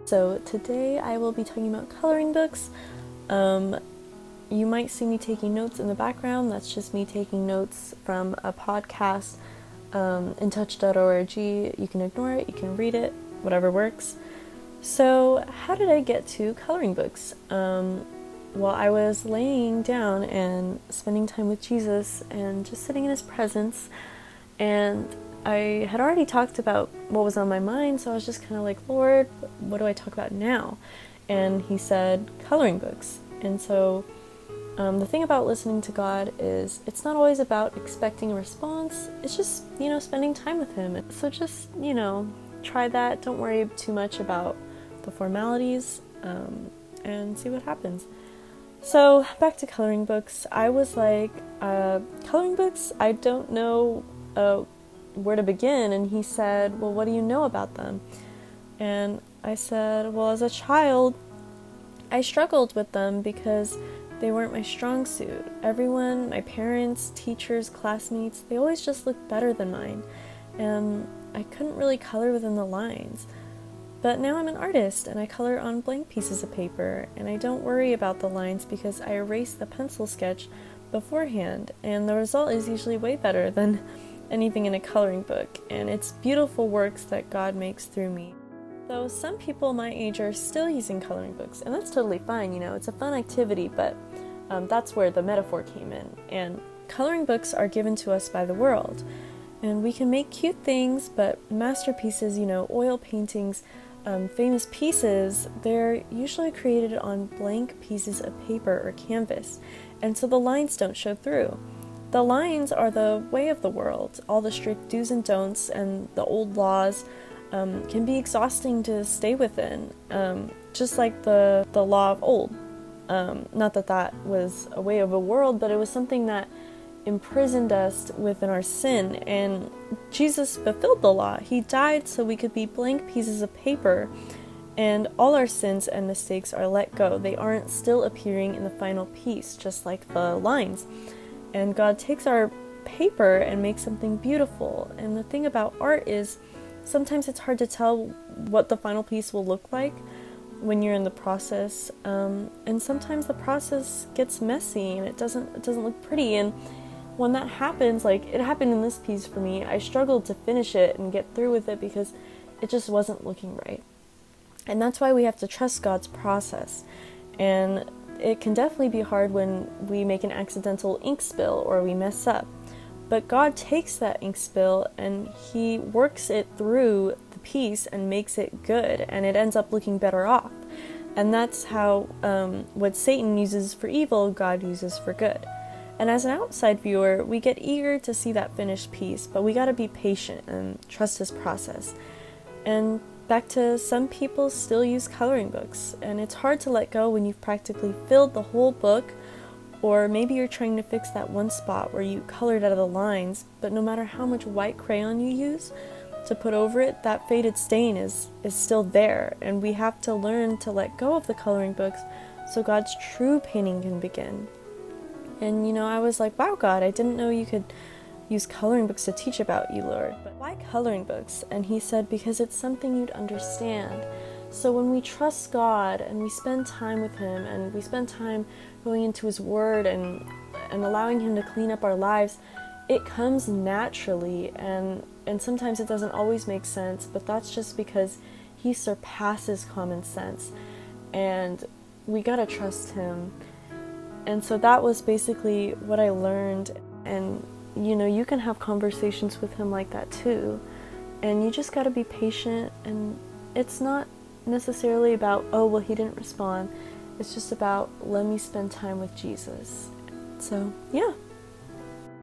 So today I will be talking about coloring books. You might see me taking notes in the background. That's just me taking notes from a podcast, intouch.org. You can ignore it, you can read it, whatever works. So how did I get to coloring books? Well, I was laying down and spending time with Jesus and just sitting in his presence, and I had already talked about what was on my mind, so I was just kind of like, Lord, what do I talk about now? And he said, coloring books. And so the thing about listening to God is it's not always about expecting a response. It's just, spending time with him. So just, try that. Don't worry too much about the formalities, and see what happens. So back to coloring books. I was like, coloring books? I don't know where to begin. And he said, well, what do you know about them? And I said, well, as a child, I struggled with them because they weren't my strong suit. Everyone, my parents, teachers, classmates, they always just looked better than mine. And I couldn't really color within the lines. But now I'm an artist and I color on blank pieces of paper, and I don't worry about the lines because I erase the pencil sketch beforehand, and the result is usually way better than anything in a coloring book, and it's beautiful works that God makes through me. Though some people my age are still using coloring books, and that's totally fine, it's a fun activity, but that's where the metaphor came in. And coloring books are given to us by the world, and we can make cute things, but masterpieces, oil paintings, famous pieces, they're usually created on blank pieces of paper or canvas, and so the lines don't show through. The lines are the way of the world. All the strict do's and don'ts and the old laws can be exhausting to stay within, just like the law of old. Not that was a way of a world, but it was something that imprisoned us within our sin, and Jesus fulfilled the law. He died so we could be blank pieces of paper, and all our sins and mistakes are let go. They aren't still appearing in the final piece, just like the lines. And God takes our paper and makes something beautiful. And the thing about art is sometimes it's hard to tell what the final piece will look like when you're in the process, and sometimes the process gets messy and it doesn't look pretty. And when that happens, like it happened in this piece for me, I struggled to finish it and get through with it because it just wasn't looking right. And that's why we have to trust God's process. And it can definitely be hard when we make an accidental ink spill or we mess up. But God takes that ink spill and he works it through the piece and makes it good, and it ends up looking better off. And that's how what Satan uses for evil, God uses for good. And as an outside viewer, we get eager to see that finished piece, but we gotta be patient and trust his process. And back to some people still use coloring books, and it's hard to let go when you've practically filled the whole book, or maybe you're trying to fix that one spot where you colored out of the lines, but no matter how much white crayon you use to put over it, that faded stain is still there, and we have to learn to let go of the coloring books so God's true painting can begin. And I was like, wow, God, I didn't know you could use coloring books to teach about you, Lord. But why coloring books? And he said, because it's something you'd understand. So when we trust God and we spend time with him and we spend time going into his word and allowing him to clean up our lives, it comes naturally, and sometimes it doesn't always make sense, but that's just because he surpasses common sense, and we gotta trust him. And so that was basically what I learned. And you can have conversations with him like that too, and you just gotta be patient. And it's not necessarily about, oh well, he didn't respond. It's just about, let me spend time with Jesus. So yeah.